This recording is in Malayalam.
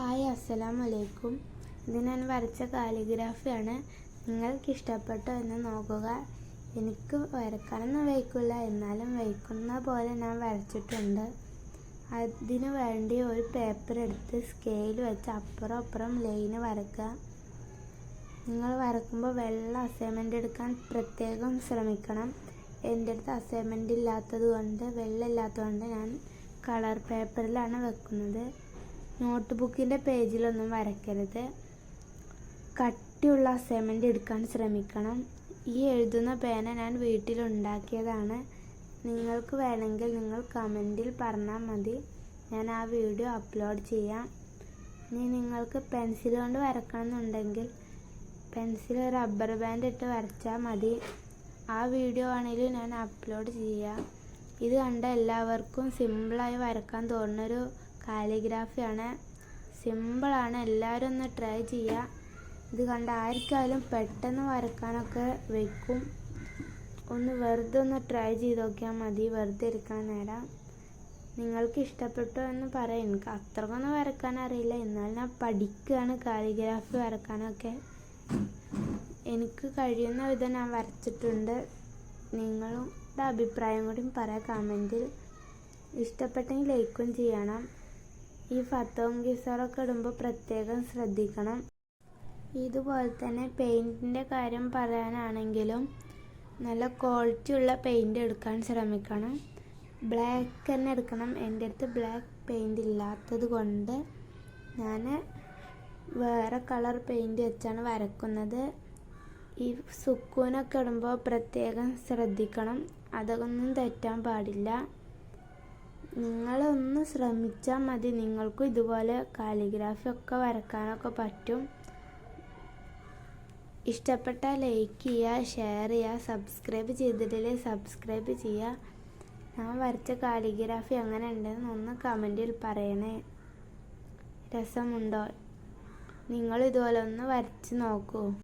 ഹായ്, അസ്സലാമലൈക്കും. ഇത് ഞാൻ വരച്ച കാലിഗ്രാഫിയാണ്. നിങ്ങൾക്ക് ഇഷ്ടപ്പെട്ടോ എന്ന് നോക്കുക. എനിക്ക് വരക്കാനൊന്നും വയ്ക്കില്ല, എന്നാലും വയ്ക്കുന്ന പോലെ ഞാൻ വരച്ചിട്ടുണ്ട്. അതിനു വേണ്ടി ഒരു പേപ്പർ എടുത്ത് സ്കെയിൽ വെച്ച് അപ്പുറം ലൈന് വരക്കുക. നിങ്ങൾ വരക്കുമ്പോൾ വെള്ള അസൈൻമെൻ്റ് എടുക്കാൻ പ്രത്യേകം ശ്രമിക്കണം. എൻ്റെ അടുത്ത് അസൈൻമെൻ്റ് ഇല്ലാത്തത് കൊണ്ട്, വെള്ളം ഇല്ലാത്തതുകൊണ്ട് ഞാൻ കളർ പേപ്പറിലാണ് വെക്കുന്നത്. നോട്ട് ബുക്കിൻ്റെ പേജിലൊന്നും വരയ്ക്കരുത്. കട്ടിയുള്ള അസൈൻമെൻ്റ് എടുക്കാൻ ശ്രമിക്കണം. ഈ എഴുതുന്ന പേന ഞാൻ വീട്ടിലുണ്ടാക്കിയതാണ്. നിങ്ങൾക്ക് വേണമെങ്കിൽ നിങ്ങൾ കമൻറ്റിൽ പറഞ്ഞാൽ മതി, ഞാൻ ആ വീഡിയോ അപ്ലോഡ് ചെയ്യാം. ഇനി നിങ്ങൾക്ക് പെൻസിൽ കൊണ്ട് വരക്കണമെന്നുണ്ടെങ്കിൽ പെൻസിൽ റബ്ബർ ബാൻഡ് ഇട്ട് വരച്ചാൽ മതി. ആ വീഡിയോ ആണെങ്കിലും ഞാൻ അപ്ലോഡ് ചെയ്യാം. ഇത് കണ്ട എല്ലാവർക്കും സിമ്പിളായി വരക്കാൻ തോന്നുന്നൊരു കാലിഗ്രാഫിയാണ്. സിമ്പിളാണ്, എല്ലാവരും ഒന്ന് ട്രൈ ചെയ്യുക. ഇത് കണ്ട ആർക്കായാലും പെട്ടെന്ന് വരക്കാനൊക്കെ വയ്ക്കും. വെറുതെ ഒന്ന് ട്രൈ ചെയ്ത് നോക്കിയാൽ മതി, വെറുതെ ഇരിക്കാൻ നേരം. നിങ്ങൾക്ക് ഇഷ്ടപ്പെട്ടോ എന്ന് പറയാം. എനിക്ക് അത്രക്കൊന്നും വരക്കാൻ അറിയില്ല, എന്നാൽ ഞാൻ പഠിക്കുകയാണ് കാലിഗ്രാഫി വരക്കാനൊക്കെ. എനിക്ക് കഴിയുന്ന വിധം ഞാൻ വരച്ചിട്ടുണ്ട്. നിങ്ങളുടെ അഭിപ്രായം കൂടി പറയാം കമൻറ്റിൽ. ഇഷ്ടപ്പെട്ടെങ്കിൽ ലൈക്കും ചെയ്യണം. ഈ ഫത്തവും ഗിസറൊക്കെ ഇടുമ്പോൾ പ്രത്യേകം ശ്രദ്ധിക്കണം. ഇതുപോലെ തന്നെ പെയിൻറ്റിൻ്റെ കാര്യം പറയാനാണെങ്കിലും നല്ല ക്വാളിറ്റി ഉള്ള പെയിൻറ്റ് എടുക്കാൻ ശ്രമിക്കണം. ബ്ലാക്ക് തന്നെ എടുക്കണം. എൻ്റെ അടുത്ത് ബ്ലാക്ക് പെയിൻറ്റ് ഇല്ലാത്തത് കൊണ്ട് ഞാൻ വേറെ കളർ പെയിൻറ്റ് വെച്ചാണ് വരക്കുന്നത്. ഈ സുക്കൂനൊക്കെ ഇടുമ്പോൾ പ്രത്യേകം ശ്രദ്ധിക്കണം, അതൊന്നും തെറ്റാൻ പാടില്ല. നിങ്ങളൊന്ന് ശ്രമിച്ചാൽ മതി, നിങ്ങൾക്കും ഇതുപോലെ കാലിഗ്രാഫി ഒക്കെ വരക്കാനൊക്കെ പറ്റും. ഇഷ്ടപ്പെട്ടാൽ ലൈക്ക് ചെയ്യുക, ഷെയർ ചെയ്യുക, സബ്സ്ക്രൈബ് ചെയ്തിട്ടില്ലേ സബ്സ്ക്രൈബ് ചെയ്യുക. ഞാൻ വരച്ച കാലിഗ്രാഫി എങ്ങനെ ഉണ്ടെന്ന് ഒന്ന് കമൻറ്റിൽ പറയണേ. രസമുണ്ടോ? നിങ്ങൾ ഇതുപോലെ ഒന്ന് വരച്ച് നോക്കൂ.